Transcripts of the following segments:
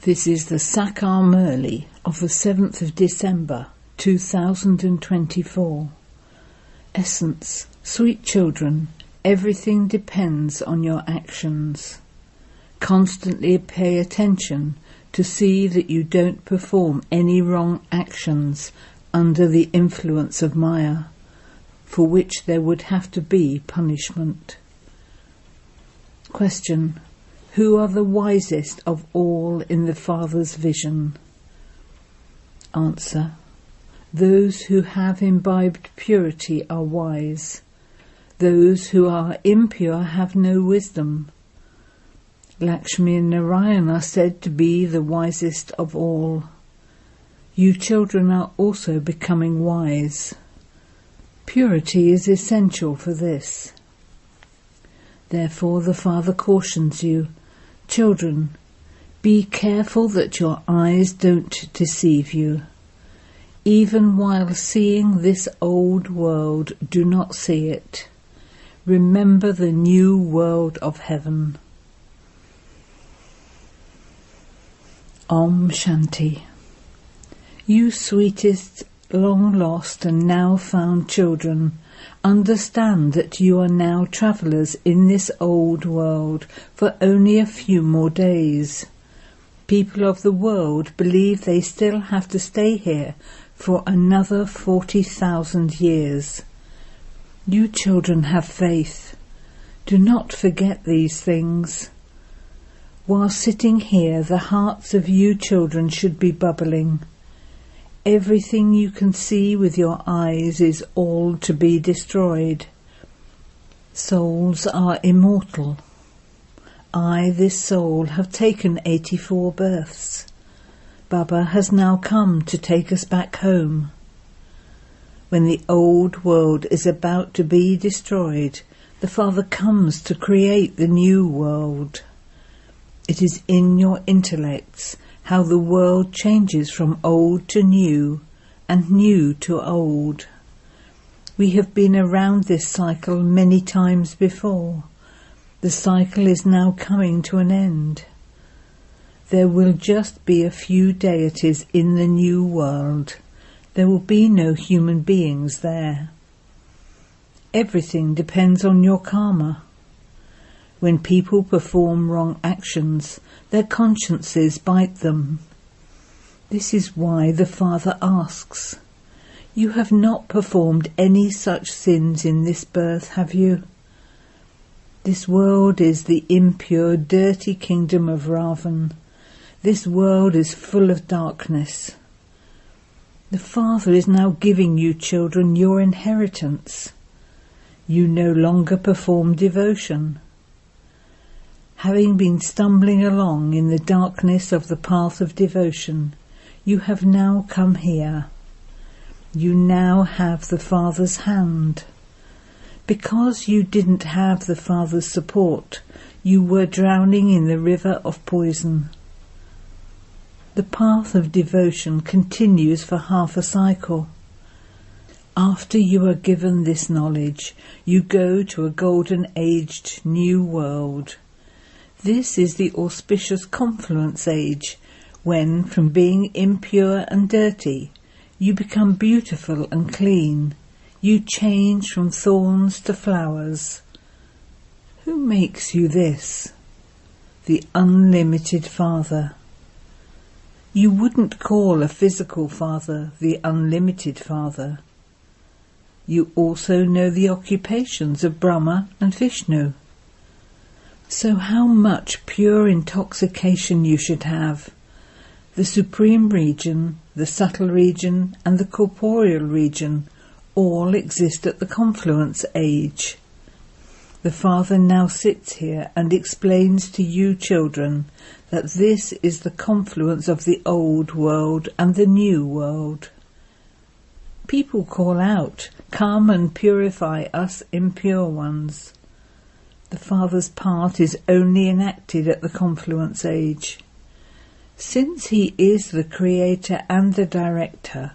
This is the Sakar Murli of the 7th of December 2024. Essence: sweet children, everything depends on your actions. Constantly pay attention to see that you don't perform any wrong actions under the influence of Maya, for which there would have to be punishment. Question: who are the wisest of all in the Father's vision? Answer: those who have imbibed purity are wise. Those who are impure have no wisdom. Lakshmi and Narayan are said to be the wisest of all. You children are also becoming wise. Purity is essential for this. Therefore the Father cautions you, children, be careful that your eyes don't deceive you. Even while seeing this old world, do not see it. Remember the new world of heaven. Om Shanti. You sweetest, long lost and now found children, understand that you are now travellers in this old world for only a few more days. People of the world believe they still have to stay here for another 40,000 years. You children have faith. Do not forget these things. While sitting here, the hearts of you children should be bubbling. Everything you can see with your eyes is all to be destroyed. Souls are immortal. I, this soul, have taken 84 births. Baba has now come to take us back home. When the old world is about to be destroyed, the Father comes to create the new world. It is in your intellects how the world changes from old to new and new to old. We have been around this cycle many times before. The cycle is now coming to an end. There will just be a few deities in the new world. There will be no human beings there. Everything depends on your karma. When people perform wrong actions, their consciences bite them. This is why the Father asks, you have not performed any such sins in this birth, have you? This world is the impure, dirty kingdom of Ravan. This world is full of darkness. The Father is now giving you children your inheritance. You no longer perform devotion. Having been stumbling along in the darkness of the path of devotion, you have now come here. You now have the Father's hand. Because you didn't have the Father's support, you were drowning in the river of poison. The path of devotion continues for half a cycle. After you are given this knowledge, you go to a golden-aged new world. This is the auspicious Confluence Age, when, from being impure and dirty, you become beautiful and clean. You change from thorns to flowers. Who makes you this? The unlimited Father. You wouldn't call a physical father the unlimited Father. You also know the occupations of Brahma and Vishnu. So how much pure intoxication you should have. The supreme region, the subtle region, and the corporeal region all exist at the Confluence Age. The Father now sits here and explains to you children that this is the confluence of the old world and the new world. People call out, "Come and purify us impure ones." The Father's part is only enacted at the Confluence Age. Since he is the creator and the director,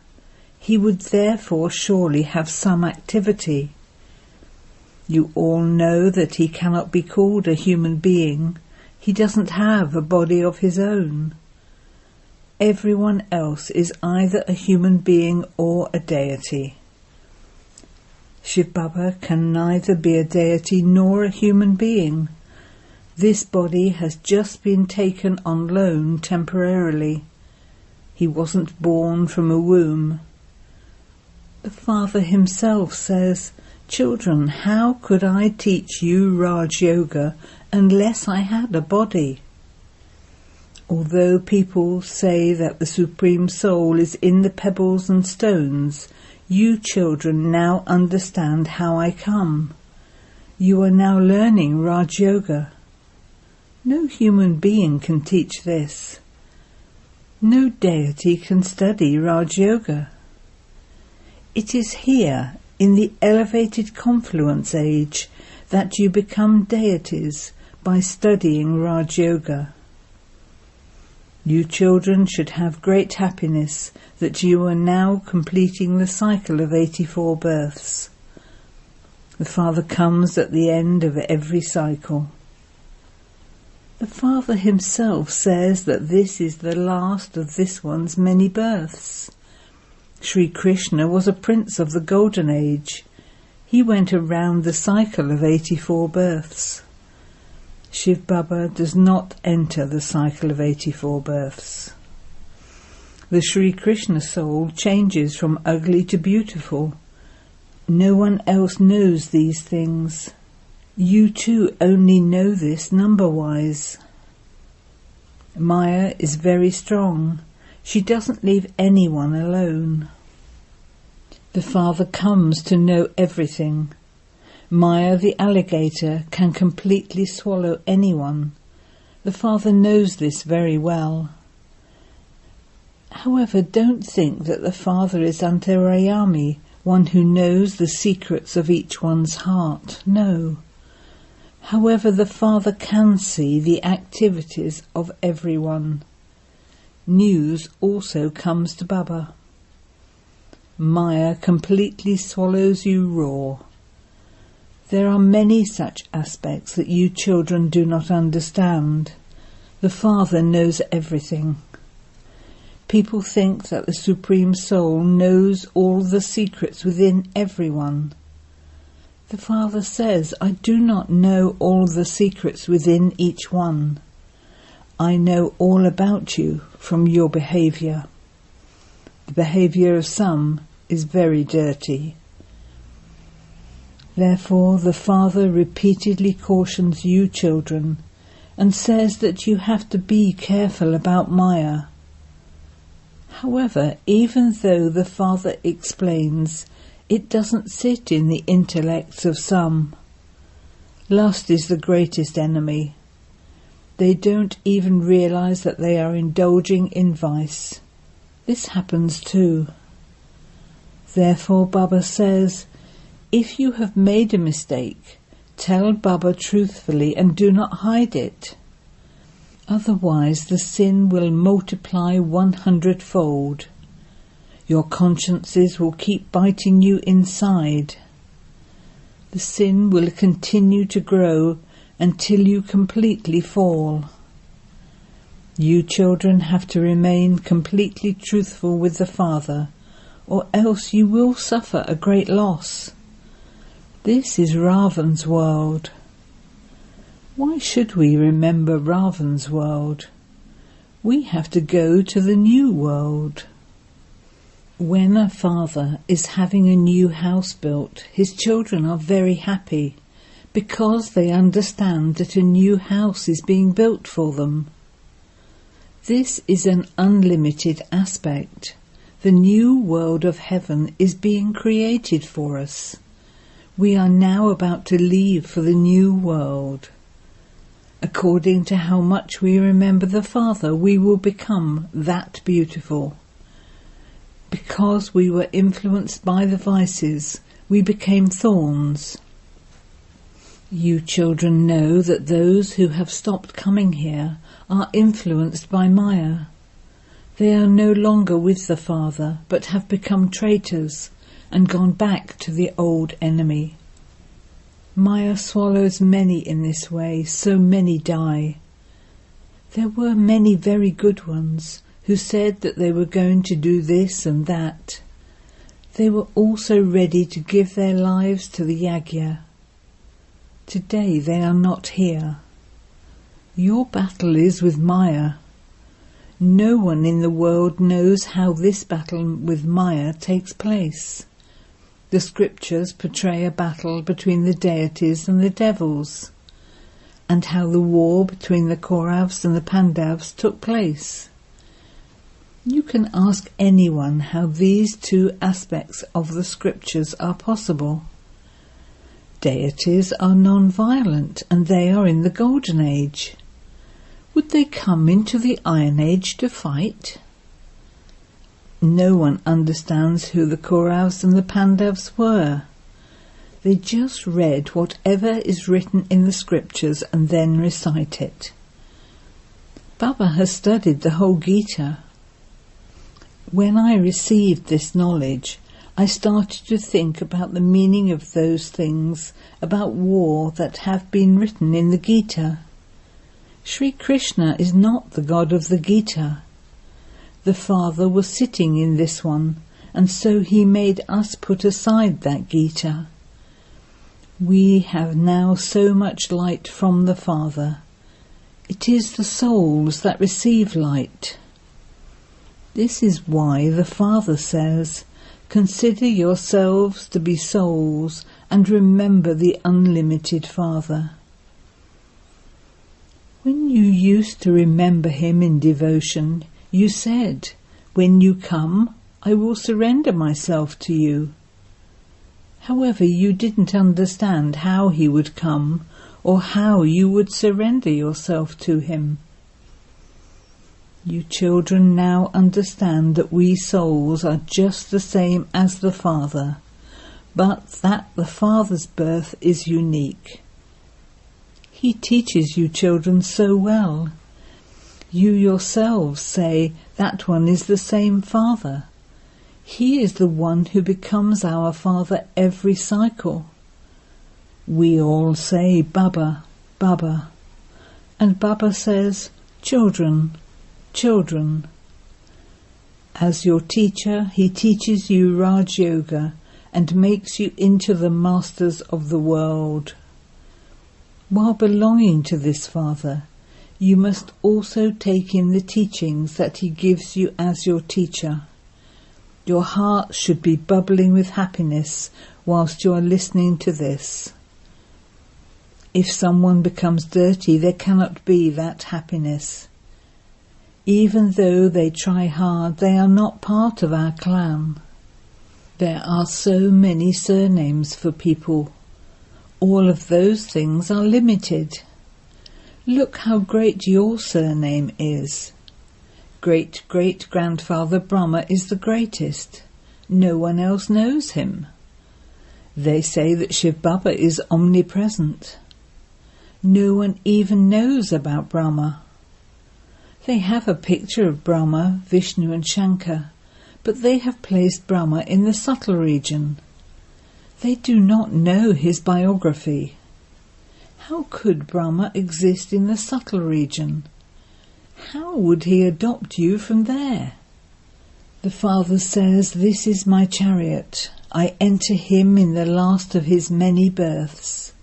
he would therefore surely have some activity. You all know that he cannot be called a human being. He doesn't have a body of his own. Everyone else is either a human being or a deity. Shivbaba can neither be a deity nor a human being. This body has just been taken on loan temporarily. He wasn't born from a womb. The Father himself says, "Children, how could I teach you Raj Yoga unless I had a body?" Although people say that the Supreme Soul is in the pebbles and stones, you children now understand how I come. You are now learning Raj Yoga. No human being can teach this. No deity can study Raj Yoga. It is here, in the elevated Confluence Age, that you become deities by studying Raj Yoga. You children should have great happiness that you are now completing the cycle of 84 births. The Father comes at the end of every cycle. The Father himself says that this is the last of this one's many births. Sri Krishna was a prince of the Golden Age. He went around the cycle of 84 births. Shivbaba does not enter the cycle of 84 births. The Sri Krishna soul changes from ugly to beautiful. No one else knows these things. You too only know this number-wise. Maya is very strong. She doesn't leave anyone alone. The Father comes to know everything. Maya the alligator can completely swallow anyone. The Father knows this very well. However, don't think that the Father is Antarayami, one who knows the secrets of each one's heart. No. However, the Father can see the activities of everyone. News also comes to Baba. Maya completely swallows you raw. There are many such aspects that you children do not understand. The Father knows everything. People think that the Supreme Soul knows all the secrets within everyone. The Father says, "I do not know all the secrets within each one. I know all about you from your behaviour. The behaviour of some is very dirty." Therefore the Father repeatedly cautions you children and says that you have to be careful about Maya. However, even though the Father explains, it doesn't sit in the intellects of some. Lust is the greatest enemy. They don't even realize that they are indulging in vice. This happens too. Therefore Baba says, if you have made a mistake, tell Baba truthfully and do not hide it. Otherwise the sin will multiply 100-fold. Your consciences will keep biting you inside. The sin will continue to grow until you completely fall. You children have to remain completely truthful with the Father, or else you will suffer a great loss. This is Ravan's world. Why should we remember Ravan's world? We have to go to the new world. When a father is having a new house built, his children are very happy because they understand that a new house is being built for them. This is an unlimited aspect. The new world of heaven is being created for us. We are now about to leave for the new world. According to how much we remember the Father, we will become that beautiful. Because we were influenced by the vices, we became thorns. You children know that those who have stopped coming here are influenced by Maya. They are no longer with the Father, but have become traitors and gone back to the old enemy. Maya swallows many in this way, so many die. There were many very good ones who said that they were going to do this and that. They were also ready to give their lives to the yajna. Today they are not here. Your battle is with Maya. No one in the world knows how this battle with Maya takes place. The scriptures portray a battle between the deities and the devils, and how the war between the Kauravas and the Pandavas took place. You can ask anyone how these two aspects of the scriptures are possible. Deities are non-violent, and they are in the Golden Age. Would they come into the Iron Age to fight? No one understands who the Kauravas and the Pandavas were. They just read whatever is written in the scriptures and then recite it. Baba has studied the whole Gita. When I received this knowledge, I started to think about the meaning of those things about war that have been written in the Gita. Sri Krishna is not the God of the Gita. The Father was sitting in this one, and so he made us put aside that Gita. We have now so much light from the Father. It is the souls that receive light. This is why the Father says, "Consider yourselves to be souls and remember the unlimited Father." When you used to remember him in devotion, you said, "When you come, I will surrender myself to you." However, you didn't understand how he would come or how you would surrender yourself to him. You children now understand that we souls are just the same as the Father, but that the Father's birth is unique. He teaches you children so well. You yourselves say that one is the same Father. He is the one who becomes our Father every cycle. We all say Baba, Baba, and Baba says, "Children, children." As your teacher, he teaches you Raj Yoga and makes you into the masters of the world. While belonging to this Father, you must also take in the teachings that he gives you as your teacher. Your heart should be bubbling with happiness whilst you are listening to this. If someone becomes dirty, there cannot be that happiness. Even though they try hard, they are not part of our clan. There are so many surnames for people. All of those things are limited. Look how great your surname is. Great-great-grandfather Brahma is the greatest. No one else knows him. They say that shivbaba is omnipresent. No one even knows about Brahma. They have a picture of Brahma, Vishnu and Shankar, but they have placed Brahma in the subtle region. They do not know his biography. How could Brahma exist in the subtle region? How would he adopt you from there? The Father says, "This is my chariot. I enter him in the last of his many births.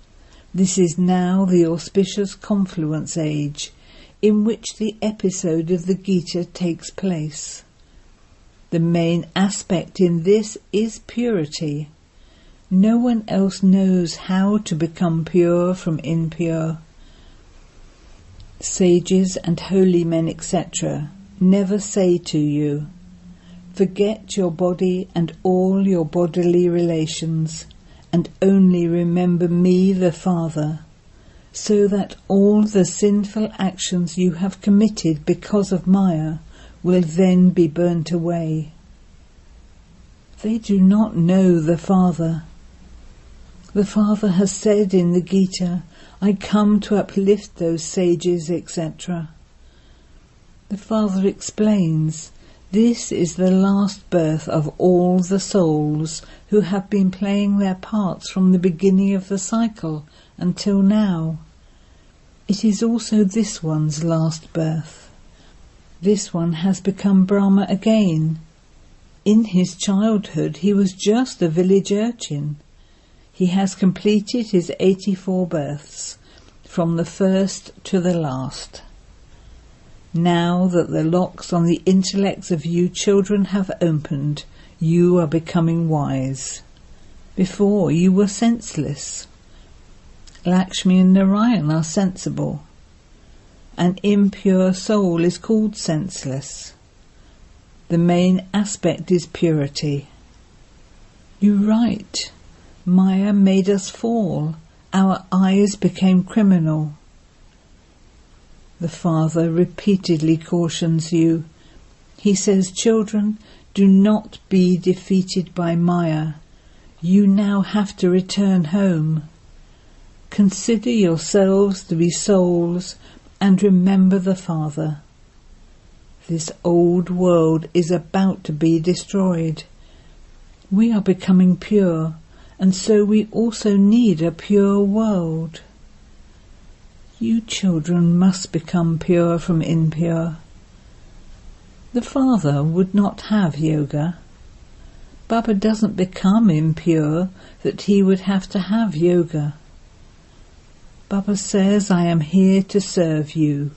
This is now the auspicious Confluence Age, in which the episode of the Gita takes place. The main aspect in this is purity. No one else knows how to become pure from impure. Sages and holy men, etc., never say to you, 'Forget your body and all your bodily relations, and only remember me, the Father,' so that all the sinful actions you have committed because of Maya will then be burnt away. They do not know the Father. The Father has said in the Gita, 'I come to uplift those sages,' etc. The Father explains, this is the last birth of all the souls who have been playing their parts from the beginning of the cycle until now. It is also this one's last birth. This one has become Brahma again. In his childhood he was just a village urchin. He has completed his 84 births, from the first to the last. Now that the locks on the intellects of you children have opened, you are becoming wise. Before you were senseless. Lakshmi and Narayan are sensible. An impure soul is called senseless. The main aspect is purity. You write, Maya made us fall. Our eyes became criminal. The Father repeatedly cautions you. He says, children, do not be defeated by Maya. You now have to return home. Consider yourselves to be souls and remember the Father. This old world is about to be destroyed. We are becoming pure, and so we also need a pure world. You children must become pure from impure. The Father would not have yoga. Baba doesn't become impure that he would have to have yoga. Baba says, I am here to serve you.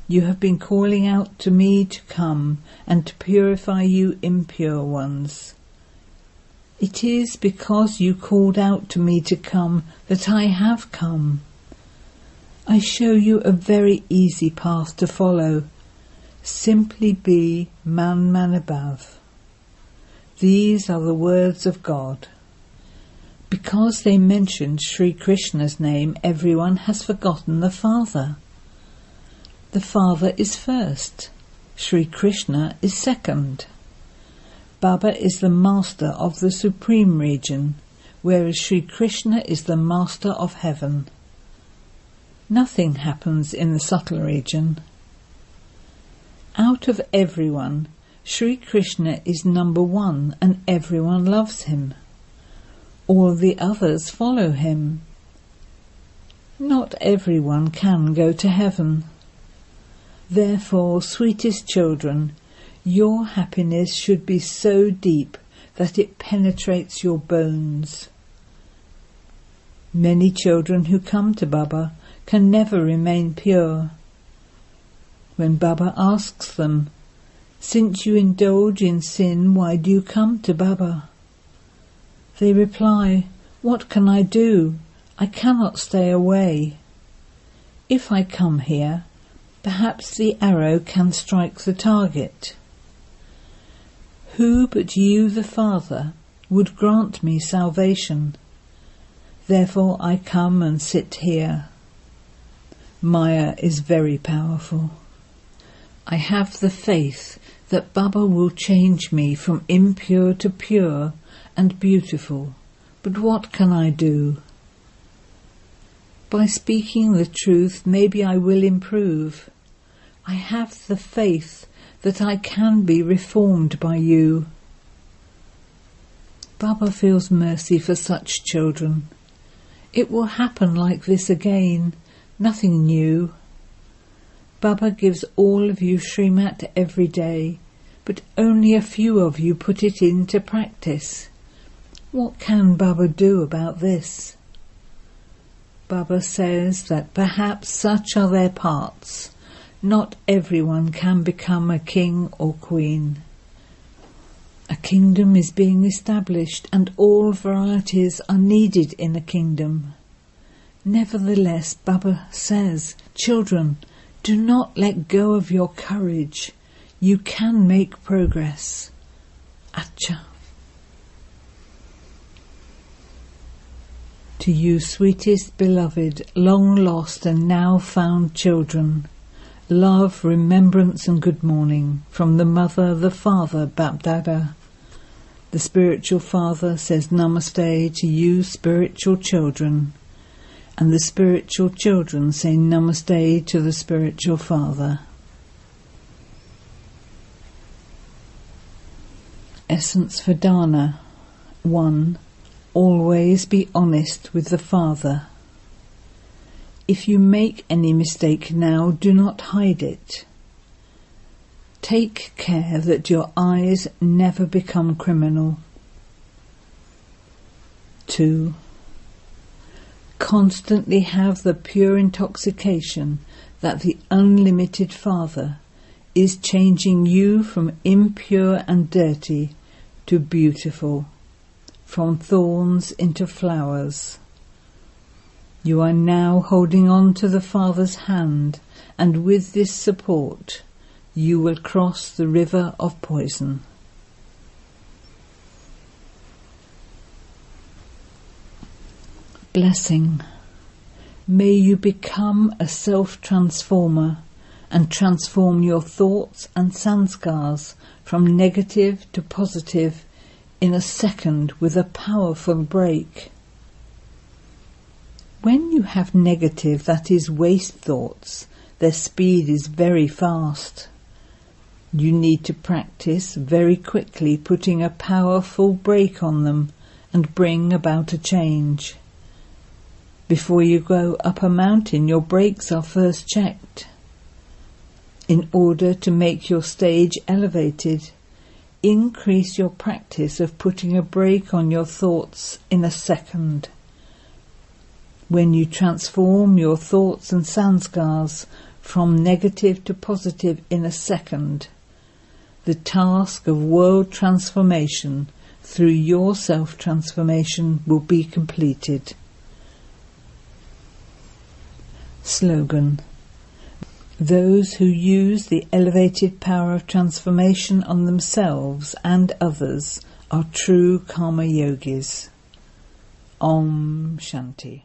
You have been calling out to me to come and to purify you impure ones. It is because you called out to me to come that I have come. I show you a very easy path to follow. Simply be man above. These are the words of God. Because they mentioned Sri Krishna's name, everyone has forgotten the Father. The Father is first. Sri Krishna is second. Baba is the master of the supreme region, whereas Sri Krishna is the master of heaven. Nothing happens in the subtle region. Out of everyone, Sri Krishna is number one and everyone loves him. All the others follow him. Not everyone can go to heaven. Therefore, sweetest children, your happiness should be so deep that it penetrates your bones. Many children who come to Baba can never remain pure. When Baba asks them, since you indulge in sin, why do you come to Baba? They reply, what can I do? I cannot stay away. If I come here, perhaps the arrow can strike the target. Who but you, the Father, would grant me salvation? Therefore I come and sit here. Maya is very powerful. I have the faith that Baba will change me from impure to pure and beautiful, but what can I do? By speaking the truth, maybe I will improve. I have the faith that I can be reformed by you. Baba feels mercy for such children. It will happen like this again, nothing new. Baba gives all of you Srimat every day, but only a few of you put it into practice. What can Baba do about this? Baba says that perhaps such are their parts. Not everyone can become a king or queen. A kingdom is being established and all varieties are needed in a kingdom. Nevertheless, Baba says, children, do not let go of your courage. You can make progress. Acha. To you, sweetest beloved, long lost and now found children, love, remembrance and good morning from the Mother, the Father, BapDada. The spiritual Father says Namaste to you, spiritual children, and the spiritual children say Namaste to the spiritual Father. Essence for Dana. 1. Always be honest with the Father. If you make any mistake now, do not hide it. Take care that your eyes never become criminal. 2. Constantly have the pure intoxication that the unlimited Father is changing you from impure and dirty to beautiful, from thorns into flowers. You are now holding on to the Father's hand, and with this support you will cross the river of poison. Blessing. May you become a self-transformer and transform your thoughts and sanskars from negative to positive in a second with a powerful break. When you have negative, that is waste thoughts, their speed is very fast. You need to practice very quickly putting a powerful brake on them and bring about a change. Before you go up a mountain, your brakes are first checked. In order to make your stage elevated, increase your practice of putting a brake on your thoughts in a second. When you transform your thoughts and sanskars from negative to positive in a second, the task of world transformation through your self-transformation will be completed. Slogan. Those who use the elevated power of transformation on themselves and others are true karma yogis. Om Shanti.